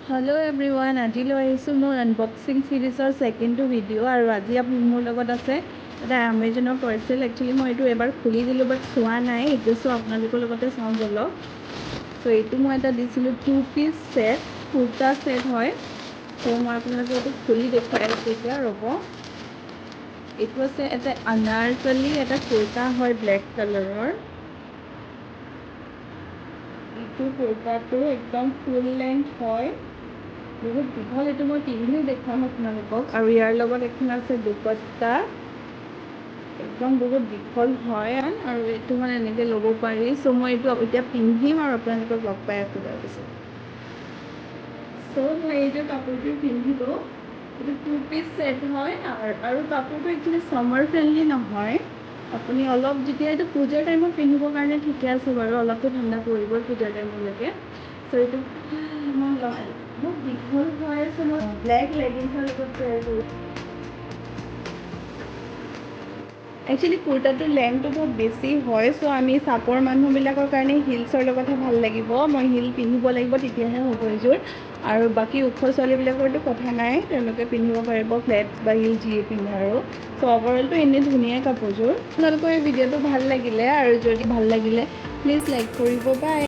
hello everyone आज मोर unboxing सीरीजर second video और आज मोर लगत आछे एटा एमेजনৰ पार्सेल एक्चुअली मैं ये एबार खुली दिलो बाट चुआ ना ये सो आपनालोকৰ लगते चाওঁ बोलक सो ये मैं एटा दिसिलो 2 पिस सेट कुर्ता सेट है सो मैं आपनालोকক ये खुली देखाई आछो এতিয়া रब ये आछे एटा अनारकली एटा कुर्ता है ब्लैक कलर कुर्ताটো एकदम फुल लेंथ है बहुत दीघल ये मैं पिंधि देखाम आपनालोকক और यार लगत এখন আছে दुपट्टा एकदम बहुत दीघल है और ये मैं एनेके लब पारि सो मैं ये पिंधिम और आपनालोকক लग पाई आछो তাৰপিছত सो मैं ये कापोरটো पिंधिलो ये 2 पिस सेट है और कापोरটো एक्चुअली समर फ्रेंडली নহয় আপুনি অলপ যেতিয়া এটা পূজাৰ টাইমত পিন্ধিবৰ কাৰণে ঠিকে আছে বাৰু অলপটো ঠাণ্ডা পৰিব পূজাৰ টাইমলৈকে সো এইটো মই বহুত দীঘল হয় সো মই ব্লেক লেগিংছৰ লগত পেয়াৰ কৰিছোঁ एक्चुअली कुर्ताটোৰ लेंथটো बहुत बेছি হয় सो আমি চাপৰ মানুহবিলাকৰ কাৰণে হিলছৰ লগতহে ভাল লাগিব মই হিল পিন্ধিব লাগিব তেতিয়াহে হ'ব এযোৰ আৰু বাকি ওখ ছোৱালীবিলাকৰতো কথা নাই তেওঁলোকে পিন্ধিব পাৰিব ফ্লেটছ বা হিল যিয়ে পিন্ধে আৰু সো ওভাৰঅলটো এনেই ধুনীয়া কাপোৰযোৰ আপোনালোকৰ এই ভিডিঅ'টো ভাল লাগিলে আৰু যদি ভাল লাগিলে প্লিজ লাইক কৰিব বাই